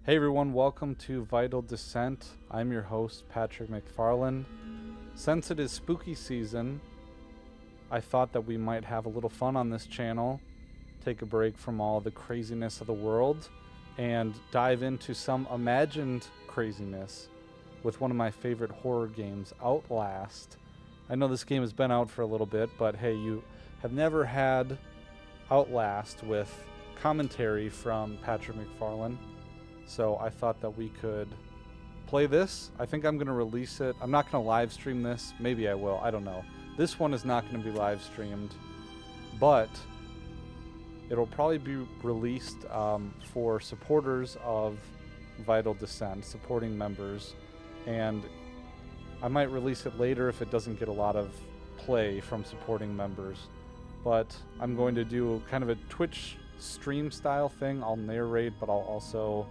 Hey everyone, welcome to Vital Descent. I'm your host, Patrick McFarland. Since it is spooky season, I thought that we might have a little fun on this channel, take a break from all the craziness of the world, and dive into some imagined craziness with one of my favorite horror games, Outlast. I know this game has been out for a little bit, but hey, you have never had Outlast with commentary from Patrick McFarland. So I thought that we could play this. I think I'm going to release it. I'm not going to live stream this. Maybe I will. I don't know. This one is not going to be live streamed, but it'll probably be released for supporters of Vital Descent, supporting members, and I might release it later if it doesn't get a lot of play from supporting members. But I'm going to do kind of a Twitch stream style thing. I'll narrate, but I'll also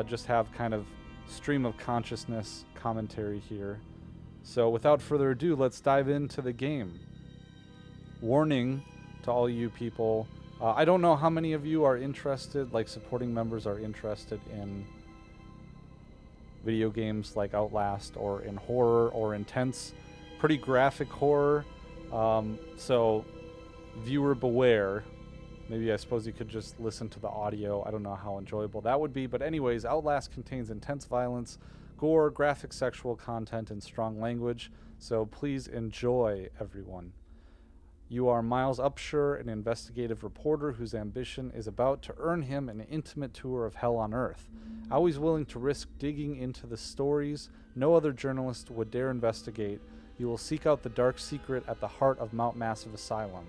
just have kind of stream of consciousness commentary here. So without further ado, let's dive into the game. Warning to all you people, I don't know how many of you are interested, like supporting members are interested in video games like Outlast or in horror or intense, pretty graphic horror. So viewer beware. Maybe I suppose you could just listen to the audio. I don't know how enjoyable that would be. But anyways, Outlast contains intense violence, gore, graphic sexual content, and strong language. So please enjoy, everyone. You are Miles Upshur, an investigative reporter whose ambition is about to earn him an intimate tour of hell on Earth. Always willing to risk digging into the stories no other journalist would dare investigate, you will seek out the dark secret at the heart of Mount Massive Asylum.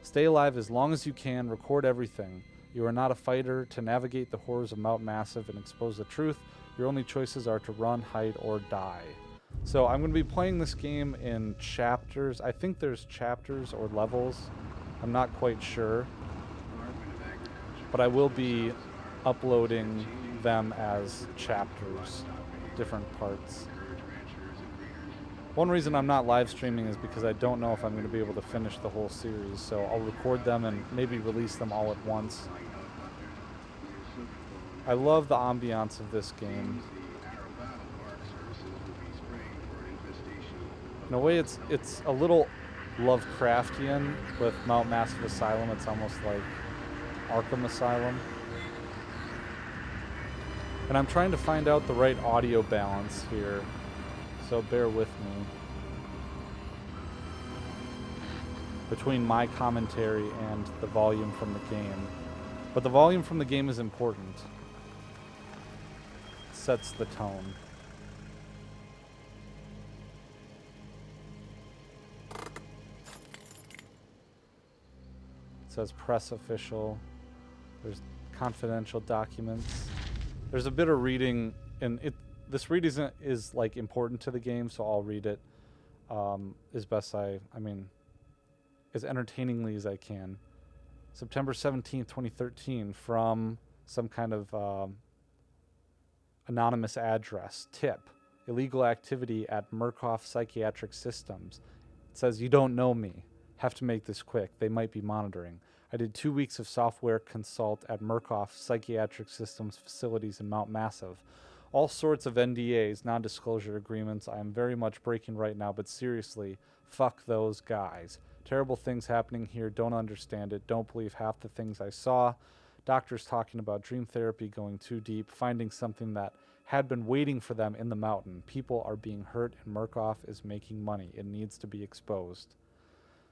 Stay alive as long as you can, record everything. You are not a fighter. To navigate the horrors of Mount Massive and expose the truth, your only choices are to run, hide, or die. So I'm going to be playing this game in chapters. I think there's chapters or levels. I'm not quite sure. But I will be uploading them as chapters, different parts. One reason I'm not live streaming is because I don't know if I'm going to be able to finish the whole series, so I'll record them and maybe release them all at once. I love the ambiance of this game. In a way, it's a little Lovecraftian with Mount Massive Asylum. It's almost like Arkham Asylum. And I'm trying to find out the right audio balance here, so bear with me. Between my commentary and the volume from the game. But the volume from the game is important. It sets the tone. It says press official. There's confidential documents. There's a bit of reading, and this reading is like important to the game, so I'll read it as best I mean, as entertainingly as I can. September 17th, 2013, from some kind of anonymous address. Tip: illegal activity at Murkoff Psychiatric Systems. It says, you don't know me. Have to make this quick. They might be monitoring. I did 2 weeks of software consult at Murkoff Psychiatric Systems facilities in Mount Massive. All sorts of NDAs, non-disclosure agreements I am very much breaking right now, but seriously, fuck those guys. Terrible things happening here, don't understand it, don't believe half the things I saw. Doctors talking about dream therapy going too deep, finding something that had been waiting for them in the mountain. People are being hurt and Murkoff is making money. It needs to be exposed.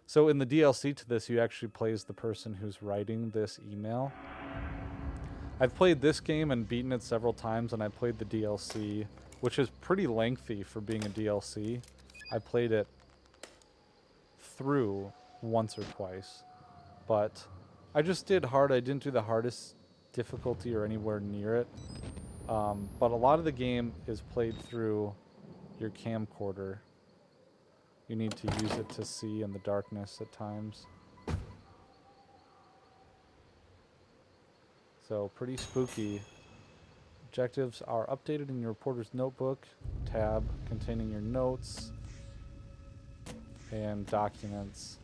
So in the DLC to this, you actually play as the person who's writing this email. I've played this game and beaten it several times, and I played the DLC, which is pretty lengthy for being a DLC. I played it through once or twice, but I just did hard. I didn't do the hardest difficulty or anywhere near it, but a lot of the game is played through your camcorder. You need to use it to see in the darkness at times. So pretty spooky. Objectives are updated in your reporter's notebook tab containing your notes and documents.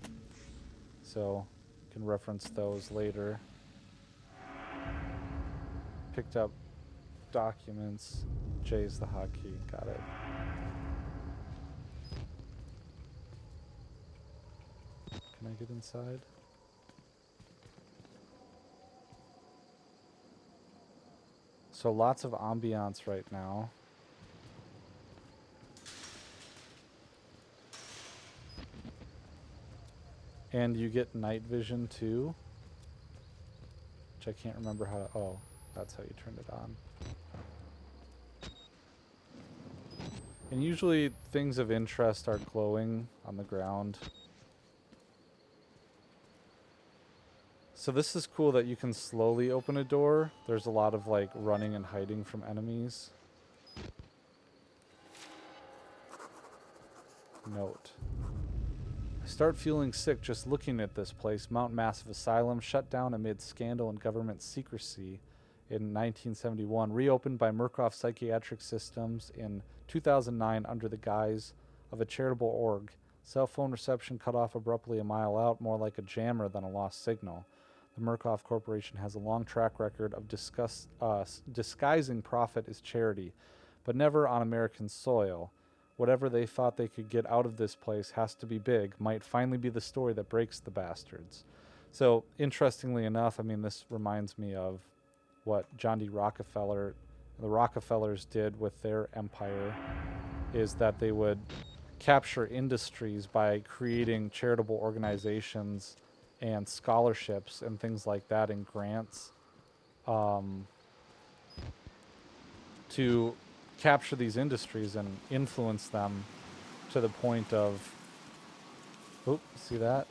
So you can reference those later. Picked up documents. J's the hotkey. Got it. Can I get inside? So lots of ambiance right now. And you get night vision too. Which I can't remember how to... Oh, that's how you turned it on. And usually things of interest are glowing on the ground. So this is cool that you can slowly open a door. There's a lot of like running and hiding from enemies. Note. I start feeling sick just looking at this place. Mount Massive Asylum, shut down amid scandal and government secrecy in 1971. Reopened by Murkoff Psychiatric Systems in 2009 under the guise of a charitable org. Cell phone reception cut off abruptly a mile out, more like a jammer than a lost signal. The Murkoff Corporation has a long track record of disguising profit as charity, but never on American soil. Whatever they thought they could get out of this place has to be big, might finally be the story that breaks the bastards. So, interestingly enough, I mean, this reminds me of what John D. Rockefeller, the Rockefellers did with their empire, is that they would capture industries by creating charitable organizations and scholarships and things like that and grants to capture these industries and influence them to the point of, oh, see that?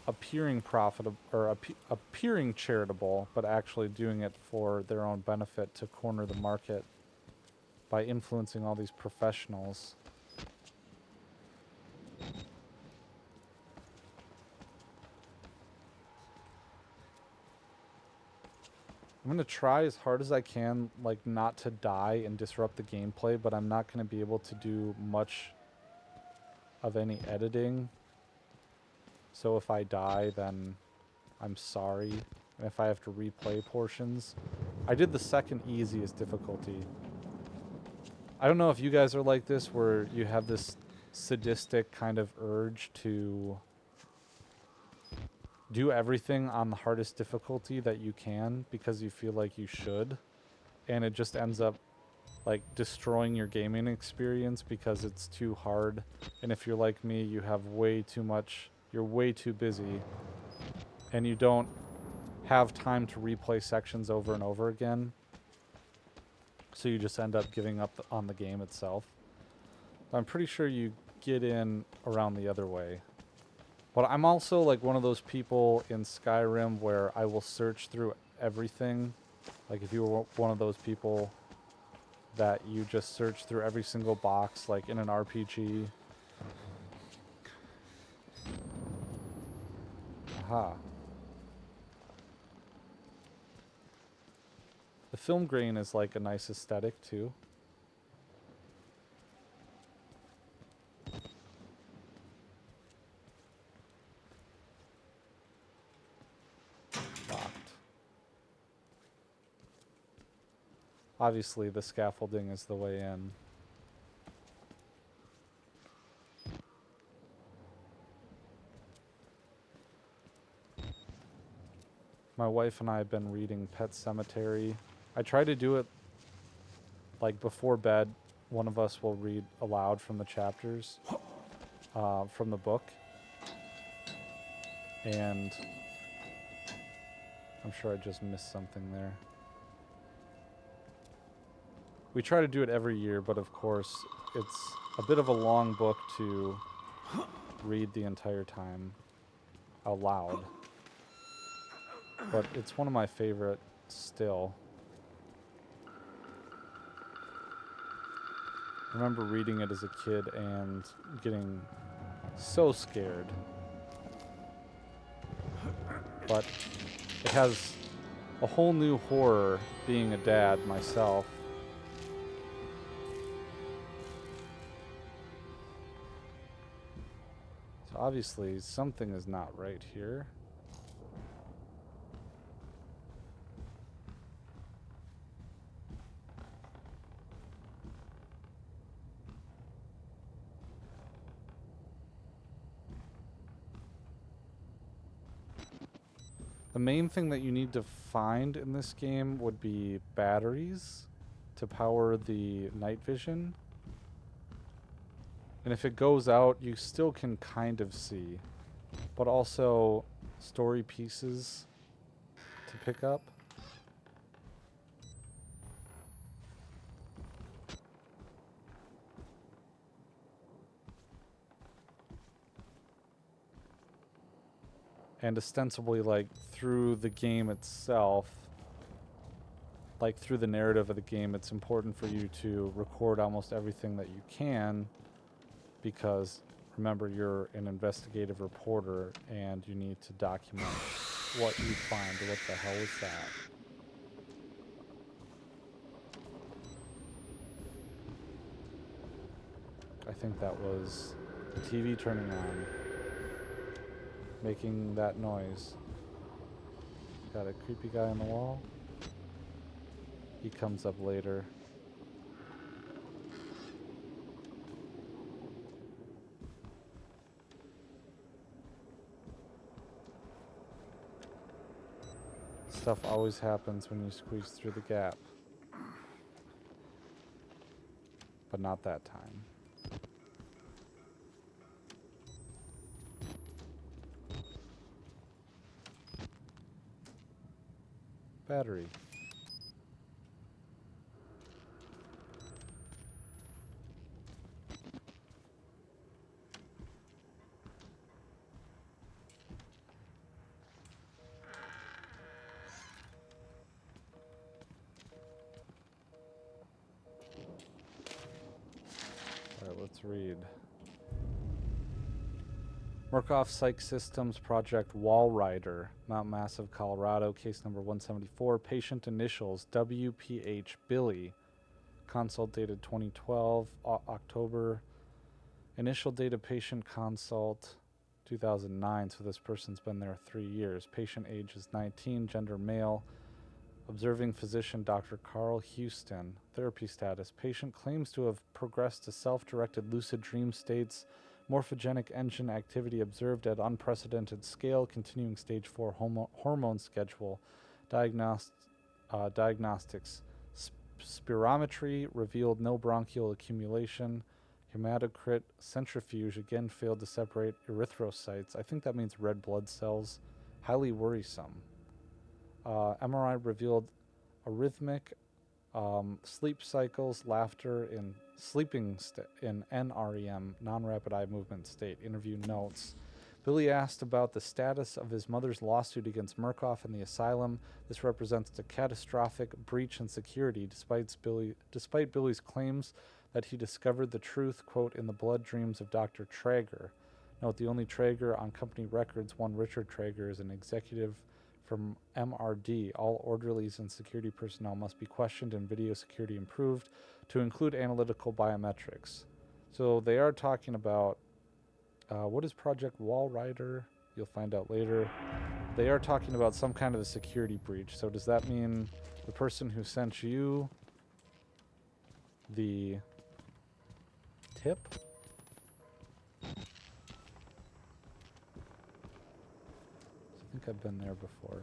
Appearing profitable or appearing charitable, but actually doing it for their own benefit to corner the market by influencing all these professionals. I'm going to try as hard as I can, like, not to die and disrupt the gameplay, but I'm not going to be able to do much of any editing. So if I die, then I'm sorry. And if I have to replay portions, I did the second easiest difficulty. I don't know if you guys are like this, where you have this sadistic kind of urge to do everything on the hardest difficulty that you can because you feel like you should, and it just ends up like destroying your gaming experience because it's too hard. And if you're like me, you have way too much, you're way too busy, and you don't have time to replay sections over and over again, so you just end up giving up on the game itself. I'm pretty sure you get in around the other way. But I'm also like one of those people in Skyrim where I will search through everything. Like if you were one of those people that you just search through every single box, like in an RPG. Aha. The film grain is like a nice aesthetic too. Obviously, the scaffolding is the way in. My wife and I have been reading Pet Sematary. I try to do it like before bed. One of us will read aloud from the chapters from the book. And I'm sure I just missed something there. We try to do it every year, but of course, it's a bit of a long book to read the entire time aloud. But it's one of my favorite still. I remember reading it as a kid and getting so scared. But it has a whole new horror being a dad myself. So obviously something is not right here. The main thing that you need to find in this game would be batteries to power the night vision. And if it goes out, you still can kind of see. But also story pieces to pick up. And ostensibly, like, through the game itself, like, through the narrative of the game, it's important for you to record almost everything that you can, because, remember, you're an investigative reporter, and you need to document what you find. What the hell is that? I think that was the TV turning on, making that noise. Got a creepy guy on the wall. He comes up later. Stuff always happens when you squeeze through the gap. But not that time. Battery. Alright, let's read. Murkoff Psych Systems Project Wall Rider, Mount Massive, Colorado, case number 174, patient initials WPH Billy, consult dated 2012, October, initial date of patient consult 2009, so this person's been there 3 years. Patient age is 19, gender male. Observing physician Dr. Carl Houston. Therapy status. Patient claims to have progressed to self-directed lucid dream states. Morphogenic engine activity observed at unprecedented scale. Continuing stage 4 hormone schedule. Diagnostics. Spirometry revealed no bronchial accumulation. Hematocrit centrifuge again failed to separate erythrocytes. I think that means red blood cells. Highly worrisome. MRI revealed arrhythmic sleep cycles, laughter in sleeping in NREM, non-rapid eye movement state. Interview notes. Billy asked about the status of his mother's lawsuit against Murkoff and the Asylum. This represents a catastrophic breach in security, despite Billy's claims that he discovered the truth, quote, in the blood dreams of Dr. Traeger. Note, the only Traeger on company records, one Richard Traeger, is an executive from MRD. All orderlies and security personnel must be questioned and video security improved to include analytical biometrics. So they are talking about, what is Project Wall Rider? You'll find out later. They are talking about some kind of a security breach. So does that mean the person who sent you the tip? I think I've been there before.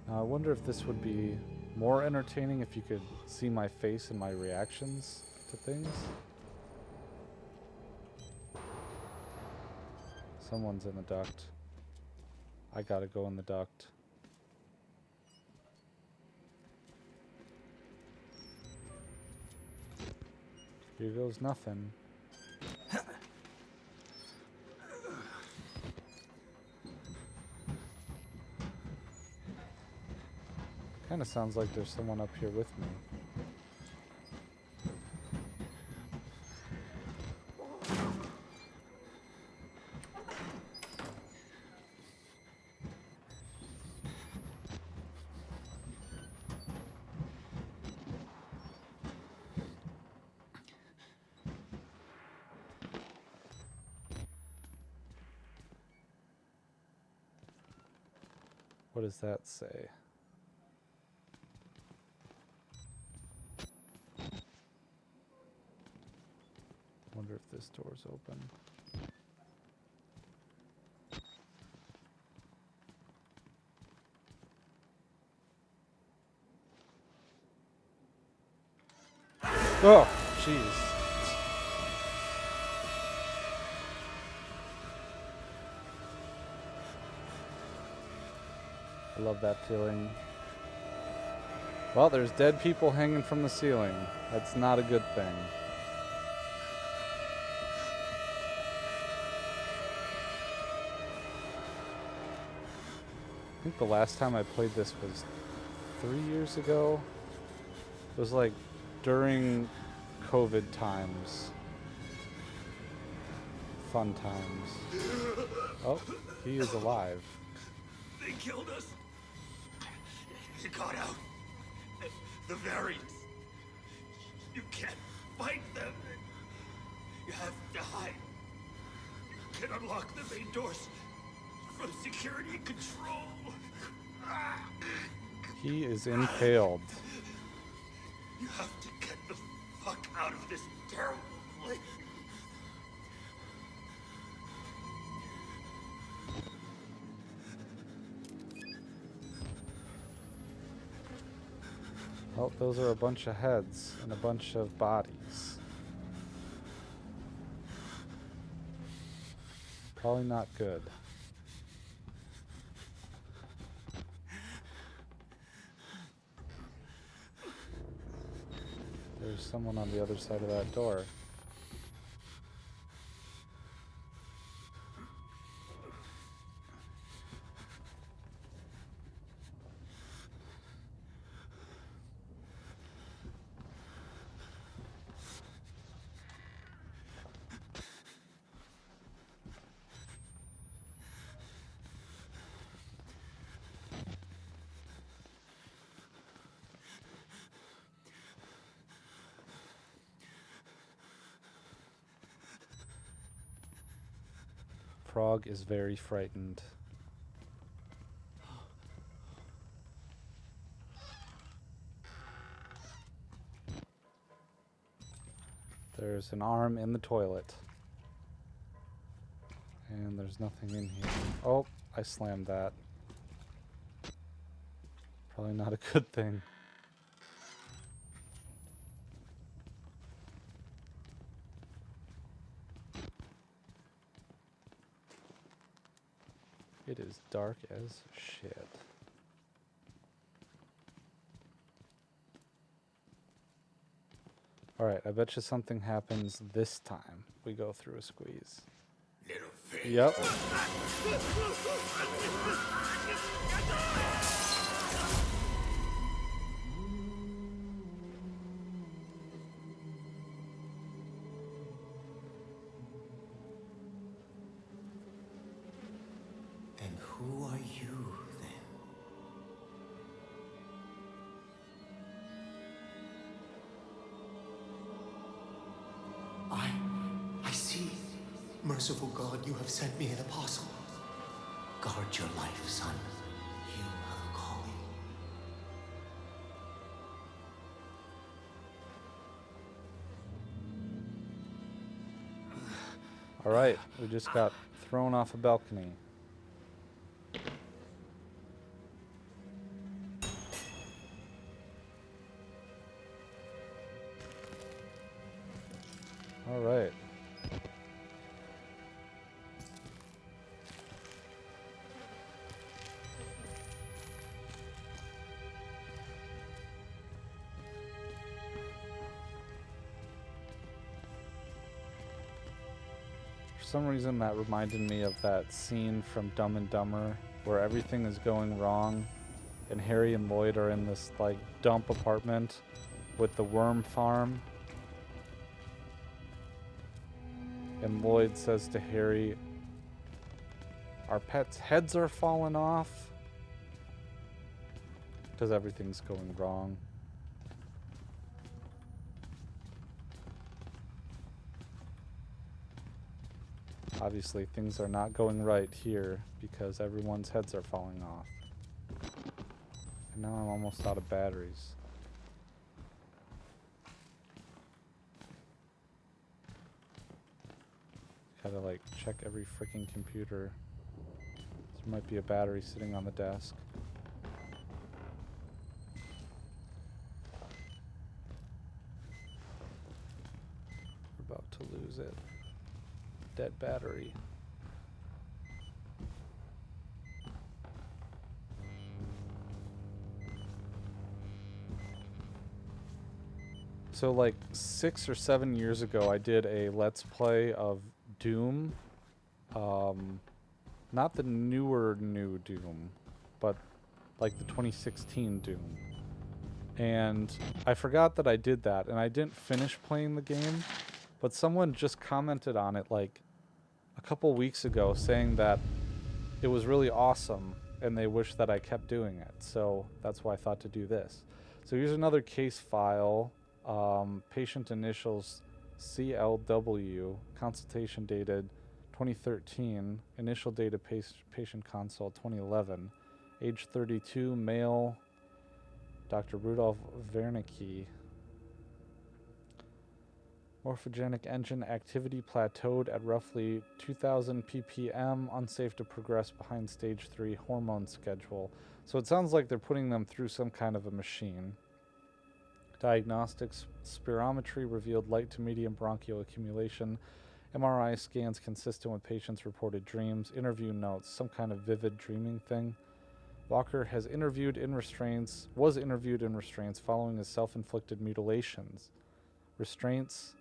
Now I wonder if this would be more entertaining if you could see my face and my reactions to things. Someone's in the duct. I gotta go in the duct. Here goes nothing. Kinda sounds like there's someone up here with me. What does that say? Wonder if this door's open. Oh, jeez. I love that feeling. Well, there's dead people hanging from the ceiling. That's not a good thing. I think the last time I played this was 3 years ago. It was like during COVID times. Fun times. Oh, he is alive. They killed us. You got out. The variants. You can't fight them. You have to hide. You can unlock the main doors from security control. He is impaled. You have to get the fuck out of this terrible place. Oh, those are a bunch of heads and a bunch of bodies. Probably not good. There's someone on the other side of that door. Frog is very frightened. There's an arm in the toilet. And there's nothing in here. Oh, I slammed that. Probably not a good thing. It is dark as shit. Alright, I bet you something happens this time we go through a squeeze. Yep. And who are you, then? I see. Merciful God, you have sent me an apostle. Guard your life, son. You have a calling. Alright, we just got thrown off a balcony. Alright. For some reason that reminded me of that scene from Dumb and Dumber where everything is going wrong and Harry and Lloyd are in this like dump apartment with the worm farm. And Lloyd says to Harry, "Our pets' heads are falling off." Because everything's going wrong. Obviously, things are not going right here because everyone's heads are falling off. And now I'm almost out of batteries. Gotta like check every freaking computer. There might be a battery sitting on the desk. We're about to lose it. Dead battery. So like 6 or 7 years ago, I did a Let's Play of Doom. Not the new Doom, but like the 2016 Doom. And I forgot that I did that, and I didn't finish playing the game, but someone just commented on it like a couple weeks ago saying that it was really awesome and they wish that I kept doing it. So that's why I thought to do this. So here's another case file. Patient initials CLW, consultation dated 2013, initial data patient consult 2011, age 32, male, Dr. Rudolf Wernicke. Morphogenic engine activity plateaued at roughly 2000 ppm, unsafe to progress behind stage 3 hormone schedule. So it sounds like they're putting them through some kind of a machine. Diagnostics, spirometry revealed light to medium bronchial accumulation. MRI scans consistent with patients' reported dreams. Interview notes, some kind of vivid dreaming thing. Walker was interviewed in restraints following his self-inflicted mutilations. Restraints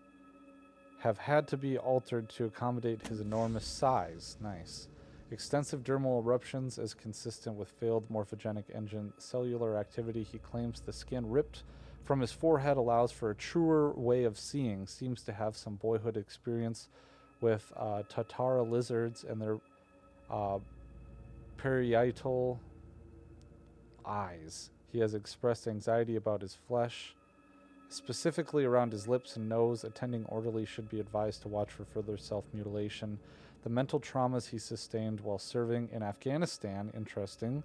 have had to be altered to accommodate his enormous size. Nice. Extensive dermal eruptions is consistent with failed morphogenic engine cellular activity. He claims the skin ripped from his forehead allows for a truer way of seeing. Seems to have some boyhood experience with Tatara lizards and their parietal eyes. He has expressed anxiety about his flesh, specifically around his lips and nose. Attending orderly should be advised to watch for further self-mutilation. The mental traumas he sustained while serving in Afghanistan, interesting,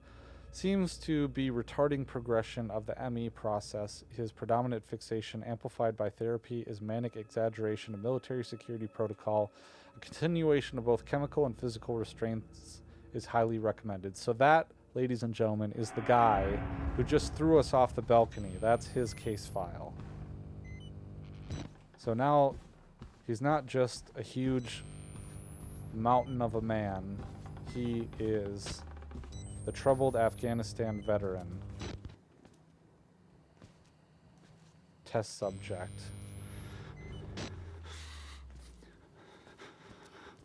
seems to be retarding progression of the ME process. His predominant fixation, amplified by therapy, is manic exaggeration of military security protocol. A continuation of both chemical and physical restraints is highly recommended. So that, ladies and gentlemen, is the guy who just threw us off the balcony. That's his case file. So now he's not just a huge mountain of a man. He is the troubled Afghanistan veteran. Test subject.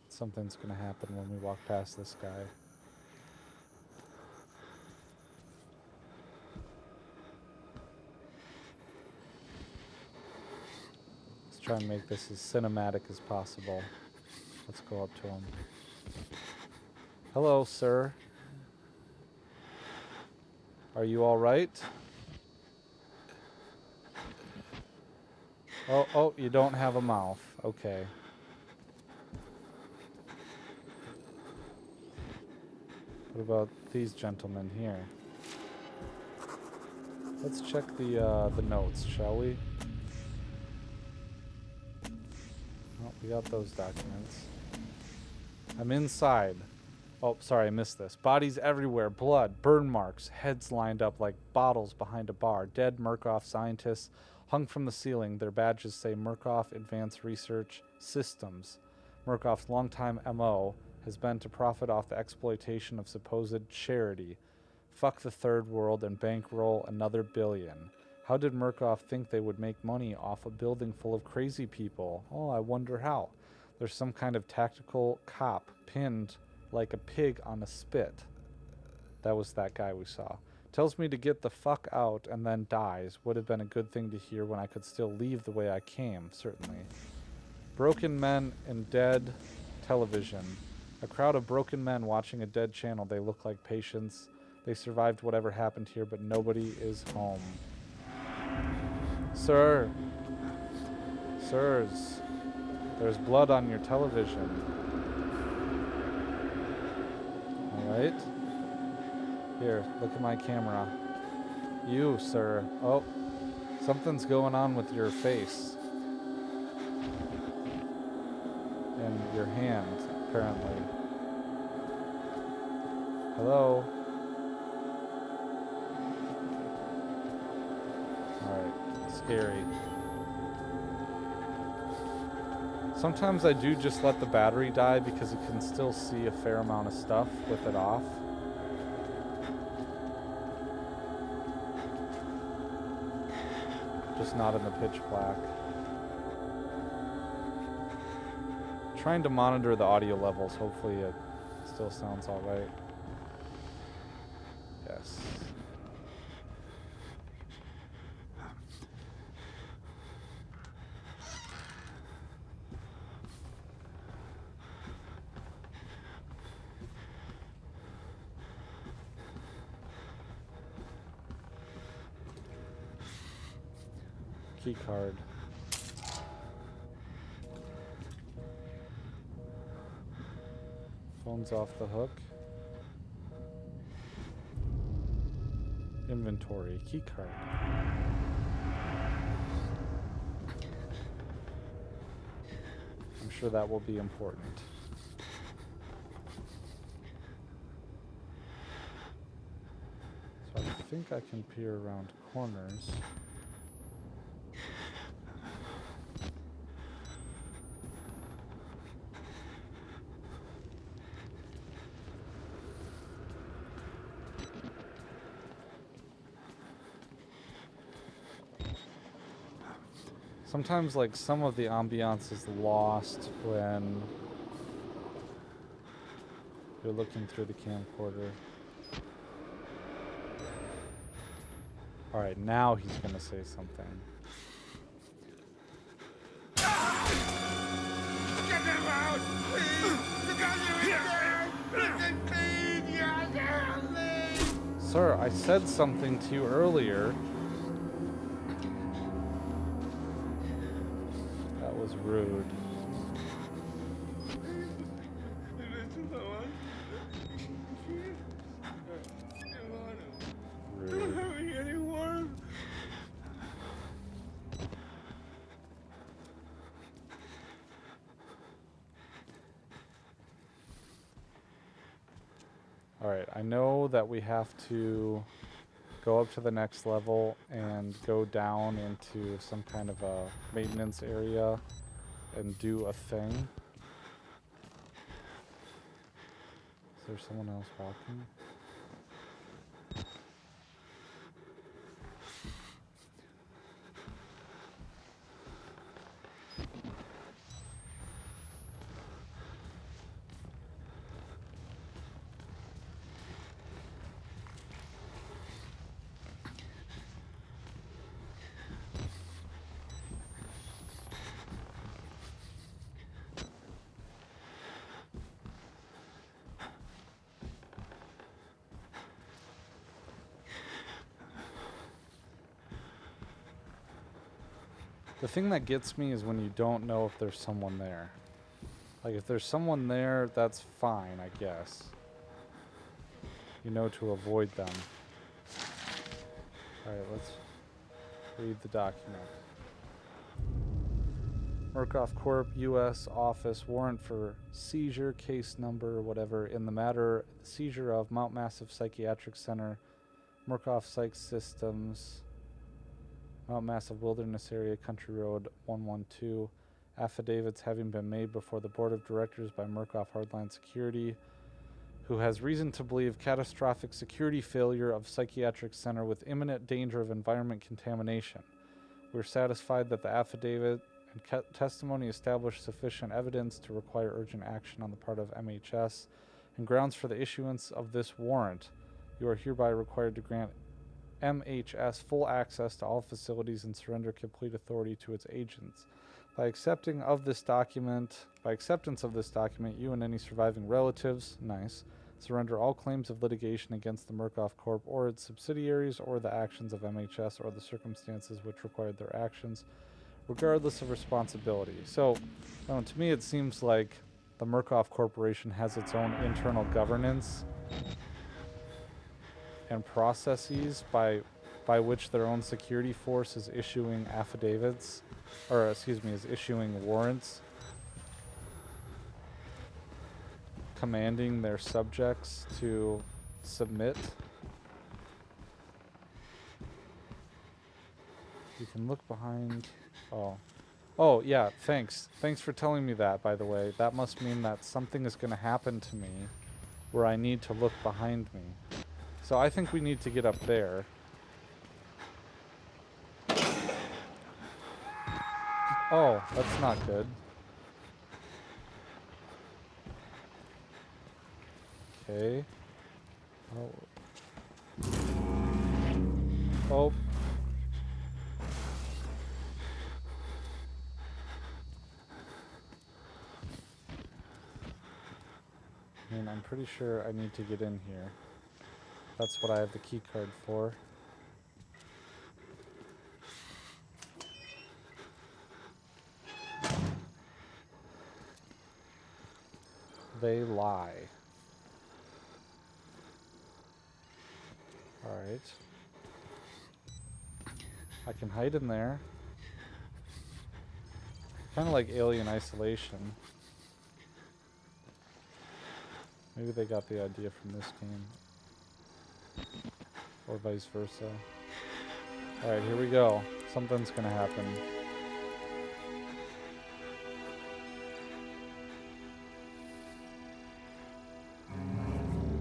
Something's gonna happen when we walk past this guy. Let's try and make this as cinematic as possible. Let's go up to him. Hello, sir. Are you all right? Oh, you don't have a mouth. Okay. What about these gentlemen here? Let's check the notes, shall we? Oh, we got those documents. I'm inside. Oh, sorry, I missed this. Bodies everywhere, blood, burn marks, heads lined up like bottles behind a bar. Dead Murkoff scientists hung from the ceiling. Their badges say Murkoff Advanced Research Systems. Murkoff's longtime MO has been to profit off the exploitation of supposed charity. Fuck the third world and bankroll another billion. How did Murkoff think they would make money off a building full of crazy people? Oh, I wonder how. There's some kind of tactical cop pinned like a pig on a spit. That was that guy we saw. Tells me to get the fuck out and then dies. Would have been a good thing to hear when I could still leave the way I came, certainly. Broken men and dead television. A crowd of broken men watching a dead channel. They look like patients. They survived whatever happened here, but nobody is home. Sir. Sirs. There's blood on your television. Alright. Here, look at my camera. You, sir. Oh, something's going on with your face. And your hand, apparently. Hello? Alright, scary. Sometimes I do just let the battery die because it can still see a fair amount of stuff with it off. Just not in the pitch black. Trying to monitor the audio levels. Hopefully it still sounds alright. Yes. Key card. Phone's off the hook. Inventory. Key card. I'm sure that will be important. So I think I can peer around corners. Sometimes, like, some of the ambiance is lost when you're looking through the camcorder. Alright, now he's gonna say something. Get them out! Please! Sir, I said something to you earlier. That was rude. Rude. Alright, I know that we have to go up to the next level and go down into some kind of a maintenance area and do a thing. Is there someone else walking? The thing that gets me is when you don't know if there's someone there. Like, if there's someone there, that's fine, I guess. You know to avoid them. Alright, let's read the document. Murkoff Corp. U.S. Office warrant for seizure, case number, whatever, in the matter seizure of Mount Massive Psychiatric Center, Murkoff Psych Systems, Mount Massive Wilderness Area, Country Road 112. Affidavits having been made before the Board of Directors by Murkoff Hardline Security, who has reason to believe catastrophic security failure of psychiatric center with imminent danger of environment contamination. We're satisfied that the affidavit and testimony established sufficient evidence to require urgent action on the part of MHS and grounds for the issuance of this warrant. You are hereby required to grant MHS full access to all facilities and surrender complete authority to its agents. By acceptance of this document, you and any surviving relatives, nice, surrender all claims of litigation against the Murkoff Corp. Or its subsidiaries or the actions of MHS or the circumstances which required their actions, regardless of responsibility. So, to me it seems like the Murkoff Corporation has its own internal governance and processes by which their own security force is issuing affidavits, or is issuing warrants commanding their subjects to submit. You can look behind. Oh. Oh, yeah, thanks. Thanks for telling me that, by the way. That must mean that something is going to happen to me where I need to look behind me. So I think we need to get up there. Oh, that's not good. Okay. Oh. Oh. I mean, I'm pretty sure I need to get in here. That's what I have the key card for. They lie. Alright. I can hide in there. Kind of like Alien Isolation. Maybe they got the idea from this game. Or vice versa. Alright, here we go. Something's gonna happen.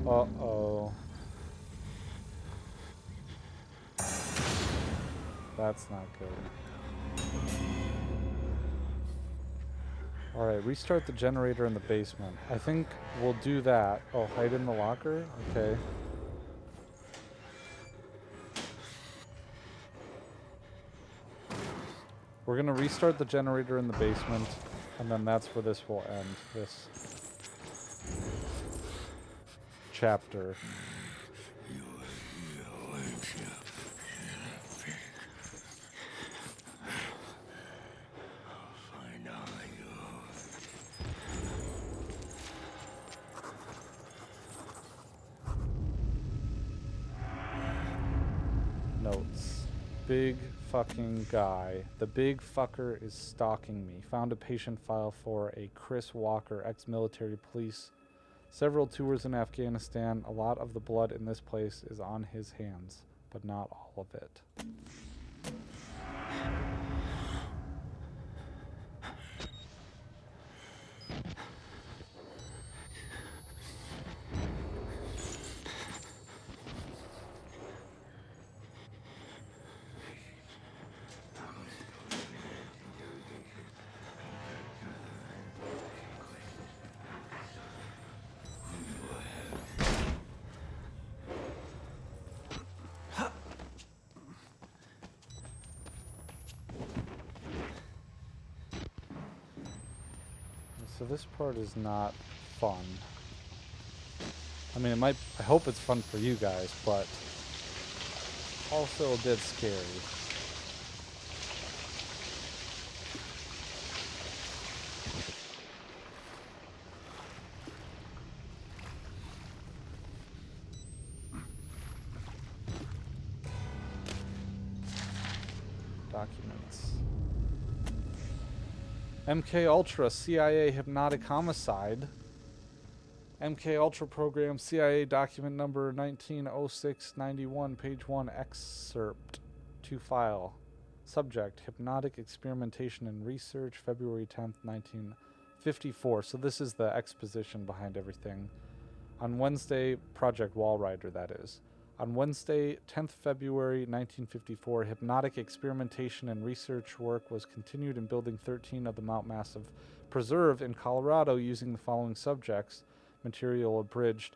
Uh-oh. That's not good. Alright, restart the generator in the basement. I think we'll do that. Oh, hide in the locker? Okay. We're gonna restart the generator in the basement, and then that's where this will end. This chapter. Notes. Big fucking guy. The big fucker is stalking me. Found a patient file for a Chris Walker, ex-military police. Several tours in Afghanistan. A lot of the blood in this place is on his hands, but not all of it. So this part is not fun. I mean, it might, I hope it's fun for you guys, but also a bit scary. Documents. MK Ultra CIA hypnotic homicide. MK Ultra program CIA document number 190691, page 1, excerpt to file. Subject, hypnotic experimentation and research, February 10th, 1954. So this is the exposition behind everything. On Wednesday, Project Wallrider, that is. On Wednesday, 10th February 1954, hypnotic experimentation and research work was continued in Building 13 of the Mount Massive Preserve in Colorado using the following subjects. Material abridged.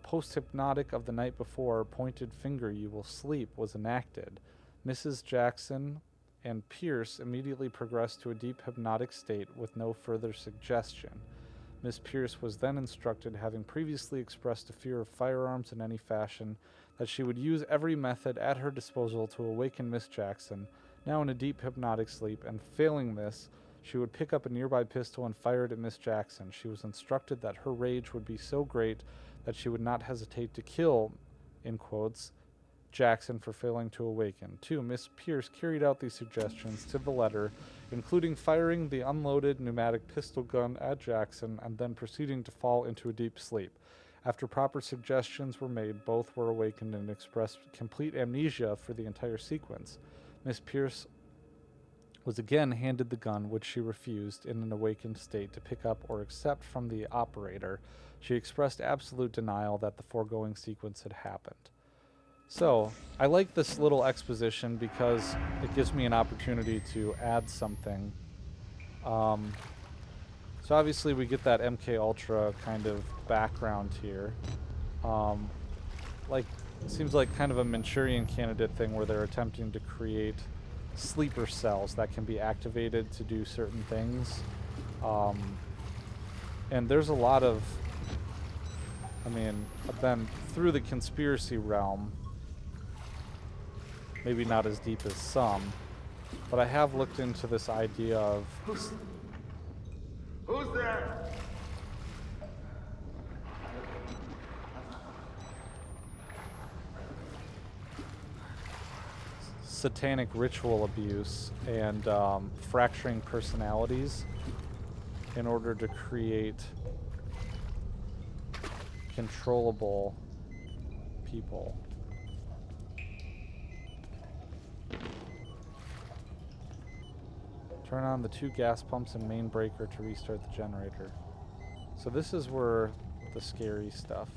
Post-hypnotic of the night before, pointed finger, you will sleep, was enacted. Mrs. Jackson and Pierce immediately progressed to a deep hypnotic state with no further suggestion. Miss Pierce was then instructed, having previously expressed a fear of firearms in any fashion, that she would use every method at her disposal to awaken Miss Jackson, now in a deep hypnotic sleep, and failing this, she would pick up a nearby pistol and fire it at Miss Jackson. She was instructed that her rage would be so great that she would not hesitate to kill, in quotes, Jackson for failing to awaken. 2. Miss Pierce carried out these suggestions to the letter, including firing the unloaded pneumatic pistol gun at Jackson and then proceeding to fall into a deep sleep. After proper suggestions were made, both were awakened and expressed complete amnesia for the entire sequence. Miss Pierce was again handed the gun, which she refused in an awakened state to pick up or accept from the operator. She expressed absolute denial that the foregoing sequence had happened. So, I like this little exposition because it gives me an opportunity to add something. So obviously we get that MK Ultra kind of background here. Like, it seems like kind of a Manchurian Candidate thing where they're attempting to create sleeper cells that can be activated to do certain things. And there's a lot of, I mean, I've been through the conspiracy realm, maybe not as deep as some, but I have looked into this idea of... Who's there? satanic ritual abuse and fracturing personalities in order to create controllable people. Turn on the 2 gas pumps and main breaker to restart the generator. So this is where the scary stuff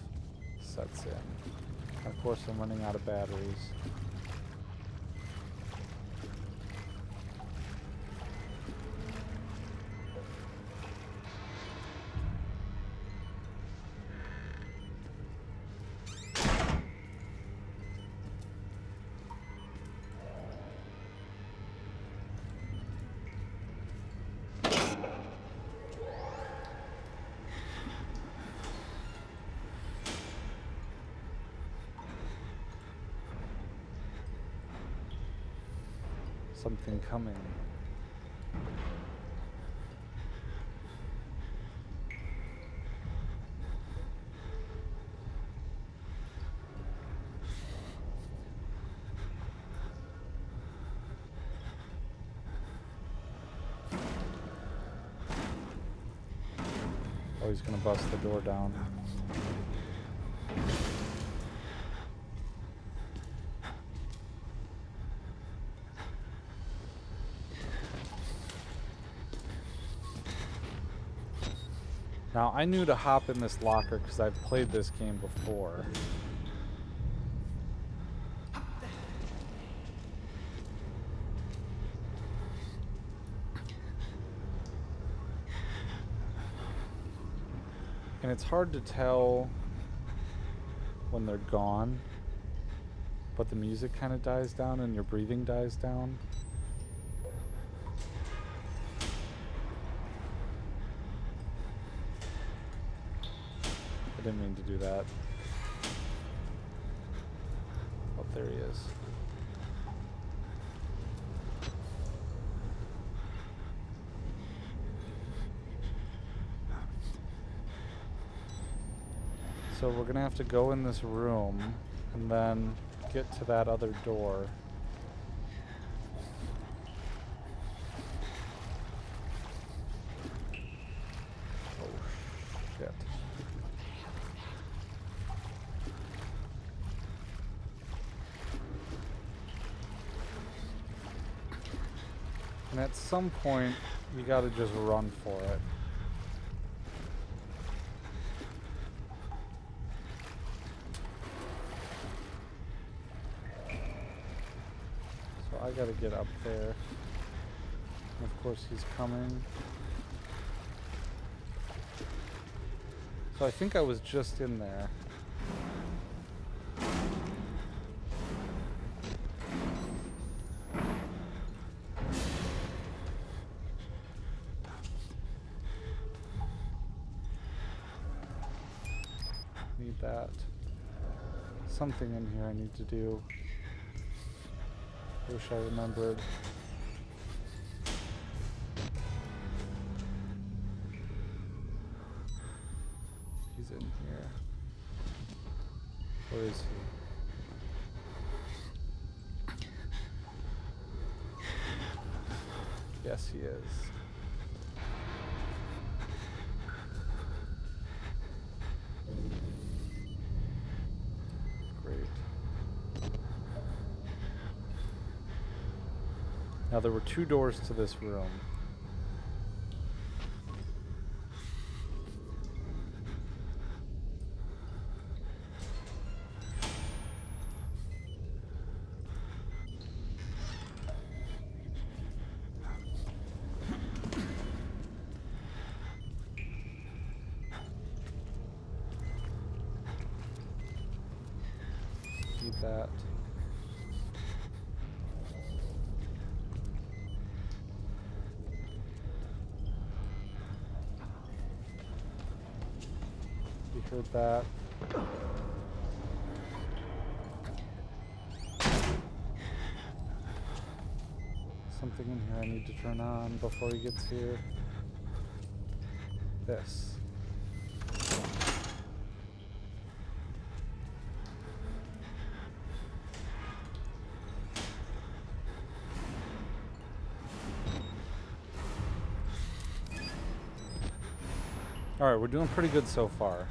sets in. Of course, I'm running out of batteries. Something coming. Oh, he's gonna bust the door down. Now, I knew to hop in this locker because I've played this game before. And it's hard to tell when they're gone, but the music kind of dies down and your breathing dies down. I didn't mean to do that. Oh, there he is. So we're gonna have to go in this room and then get to that other door. Oh, shit. And at some point, you gotta just run for it. So I gotta get up there. And of course, he's coming. So I think I was just in there. Need that. Something in here I need to do. Wish I remembered. He's in here. Where is he? Yes, he is. Great. Now there were 2 doors to this room. Need that. You heard that. Something in here I need to turn on before he gets here. This. Alright, we're doing pretty good so far.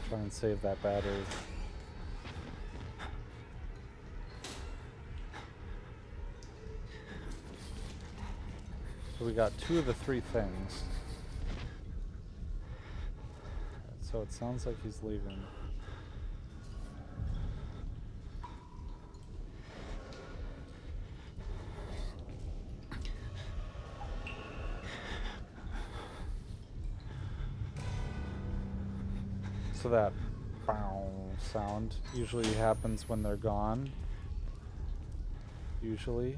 Try and save that battery. So we got 2 of the 3 things. So it sounds like he's leaving. So that bow sound usually happens when they're gone. Usually.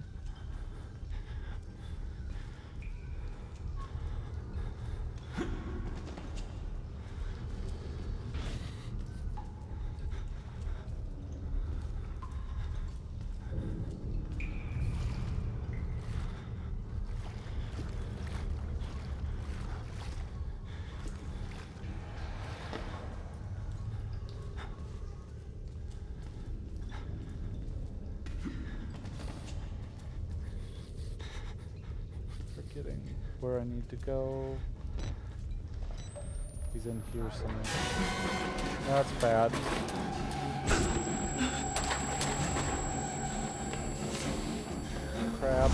Forgetting where I need to go. He's in here somewhere. That's bad. Crap.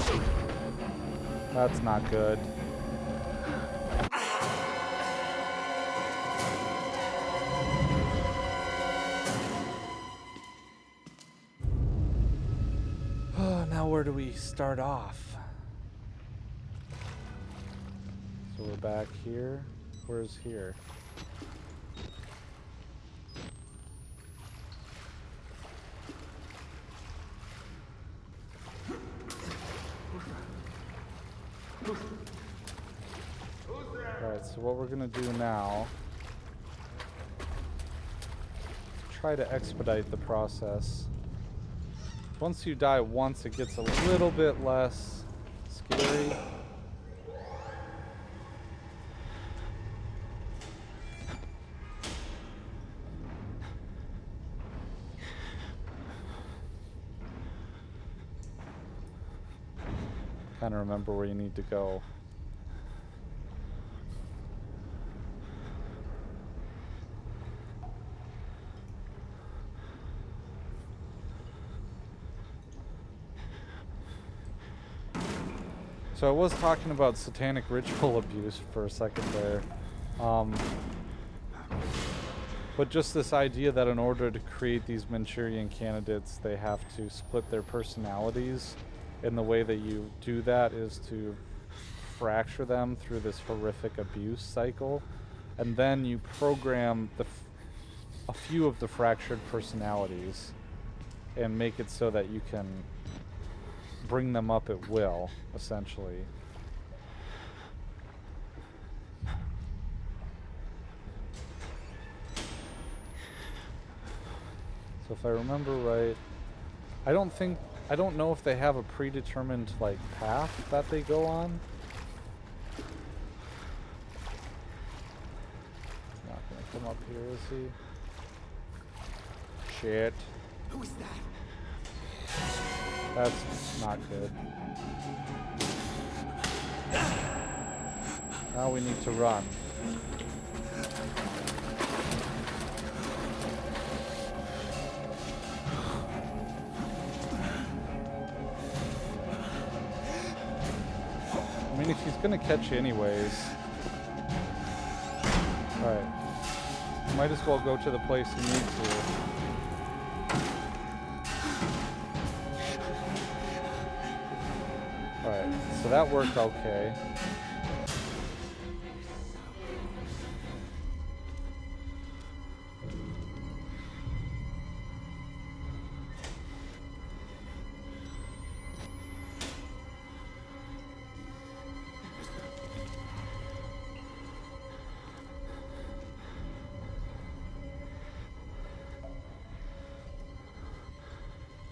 That's not good. Now where do we start off? So we're back here. Where's here? Alright, so what we're gonna do now, try to expedite the process. Once you die once, it gets a little bit less scary. Kind of remember where you need to go. So I was talking about satanic ritual abuse for a second there. But just this idea that in order to create these Manchurian candidates, they have to split their personalities. And the way that you do that is to fracture them through this horrific abuse cycle. And then you program a few of the fractured personalities and make it so that you can bring them up at will, essentially. So if I remember right, I don't know if they have a predetermined like path that they go on. He's not gonna come up here, is he? shit. Who is that? That's not good. Now we need to run. I mean, if he's gonna catch you anyways. Alright. Might as well go to the place he needs to. Alright, so that worked okay.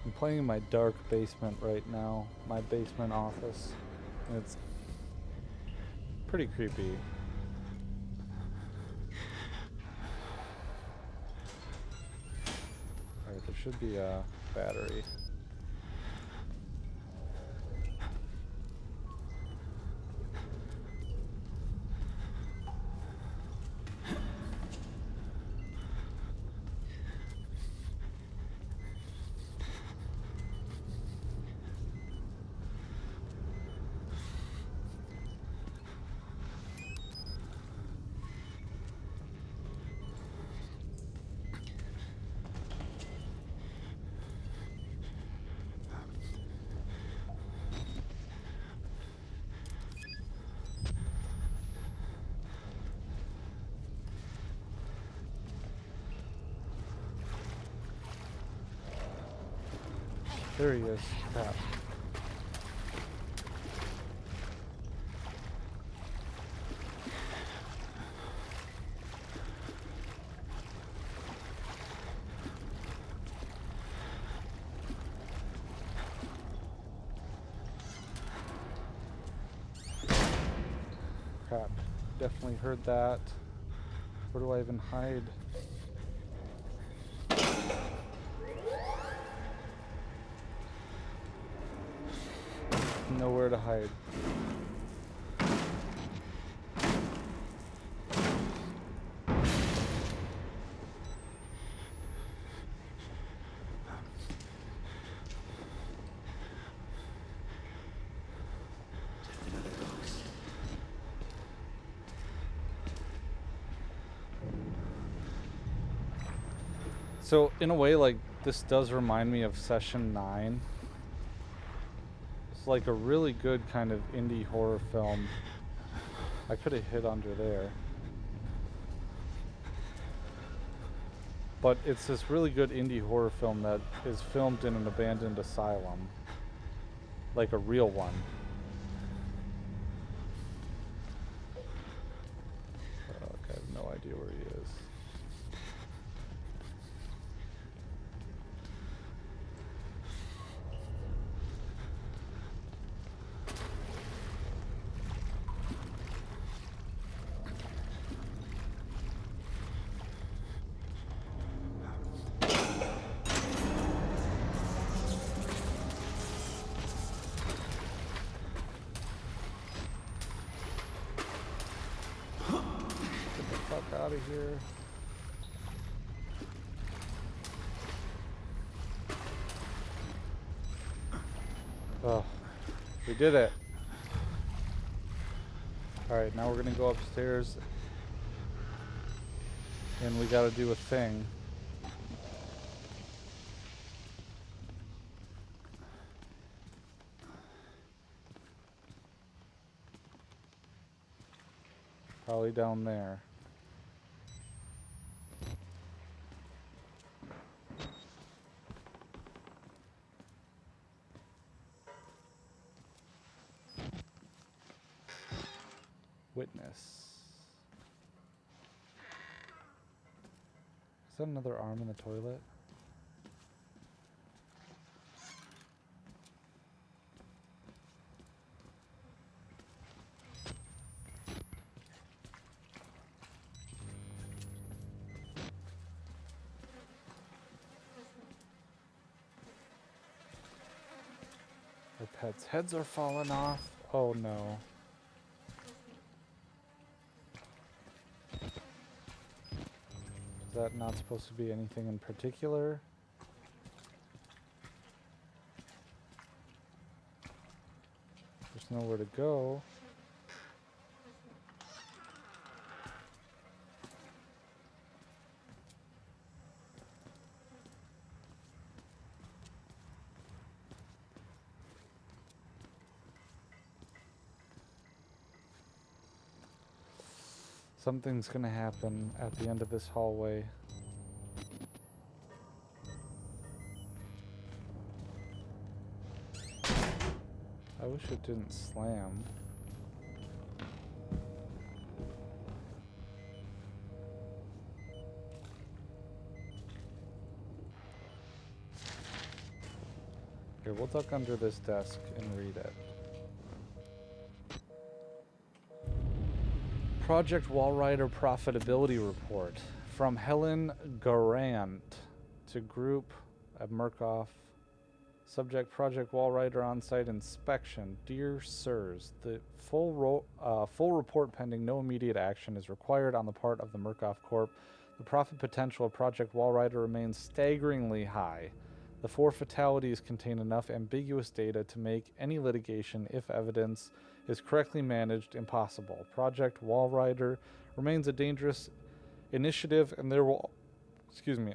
I'm playing in my dark basement right now, my basement office, and it's pretty creepy. Alright, there should be a battery. There he is. Crap. Crap. Definitely heard that. Where do I even hide? Nowhere to hide. So in a way, like, this does remind me of Session 9. It's like a really good kind of indie horror film. I could have hid under there. But it's this really good indie horror film that is filmed in an abandoned asylum. Like a real one. Okay, I have no idea where he is. Out of here. Oh, we did it. Alright, now we're gonna go upstairs and we gotta do a thing. Probably down there. Witness. Is that another arm in the toilet? Our pets' heads are falling off. Oh no. Is that not supposed to be anything in particular? There's nowhere to go. Something's gonna happen at the end of this hallway. I wish it didn't slam. Here, we'll duck under this desk and read it. Project Wallrider Profitability Report from Helen Garant to Group at Murkoff. Subject Project Wallrider on-site inspection. Dear Sirs, the full report pending no immediate action is required on the part of the Murkoff Corp. The profit potential of Project Wallrider remains staggeringly high. The 4 fatalities contain enough ambiguous data to make any litigation, if evidence is correctly managed, impossible. Project Wallrider remains a dangerous initiative, and there will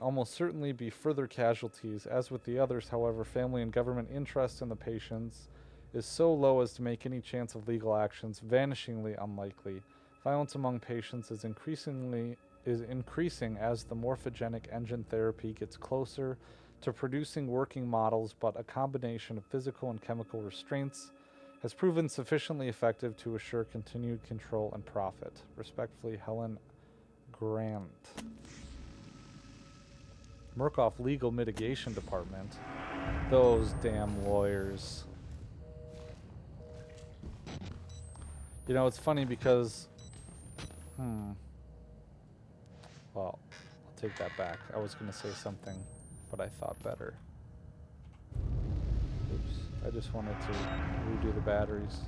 almost certainly be further casualties. As with the others, however, family and government interest in the patients is so low as to make any chance of legal actions vanishingly unlikely. Violence among patients is increasing as the morphogenic engine therapy gets closer to producing working models, but a combination of physical and chemical restraints has proven sufficiently effective to assure continued control and profit. Respectfully, Helen Grant. Murkoff Legal Mitigation Department. Those damn lawyers. You know, it's funny because... Well, I'll take that back. I was going to say something, but I thought better. Oops. I just wanted to redo the batteries.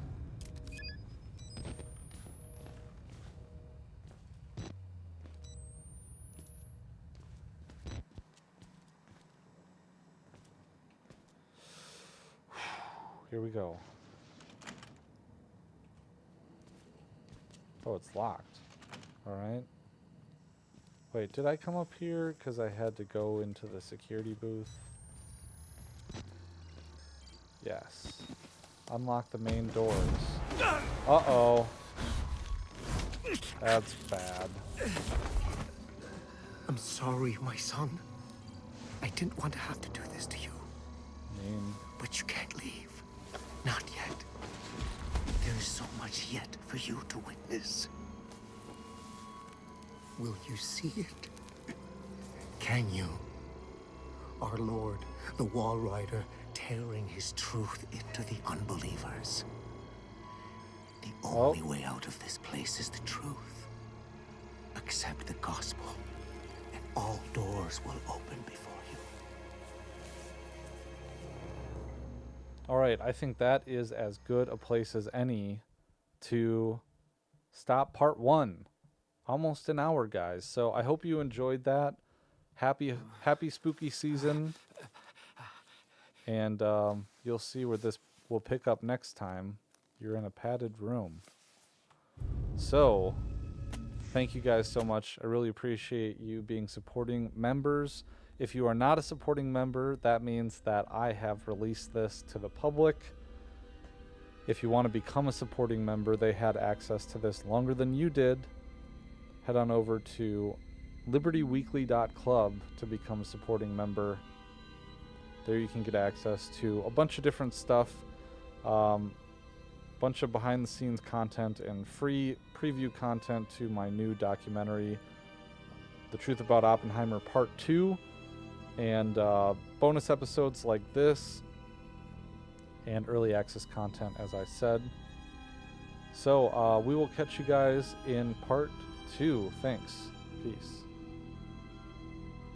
Here we go. Oh, it's locked. Alright. Wait, did I come up here because I had to go into the security booth? Yes. Unlock the main doors. Uh-oh. That's bad. I'm sorry, my son. I didn't want to have to do this to you. But you can't leave. Not yet. There is so much yet for you to witness. Will you see it? Can you? Our Lord, the Wall Rider, tearing his truth into the unbelievers. The only way out of this place is the truth. Accept the gospel, and all doors will open before you. Alright, I think that is as good a place as any to stop part 1. Almost an hour, guys. So I hope you enjoyed that. Happy spooky season. And you'll see where this will pick up next time. You're in a padded room. So, thank you guys so much. I really appreciate you being supporting members. If you are not a supporting member, that means that I have released this to the public. If you want to become a supporting member, they had access to this longer than you did. Head on over to libertyweekly.club to become a supporting member. There you can get access to a bunch of different stuff, bunch of behind-the-scenes content and free preview content to my new documentary, The Truth About Oppenheimer Part 2, and bonus episodes like this, and early access content, as I said. So we will catch you guys in Part 2. Thanks. Peace.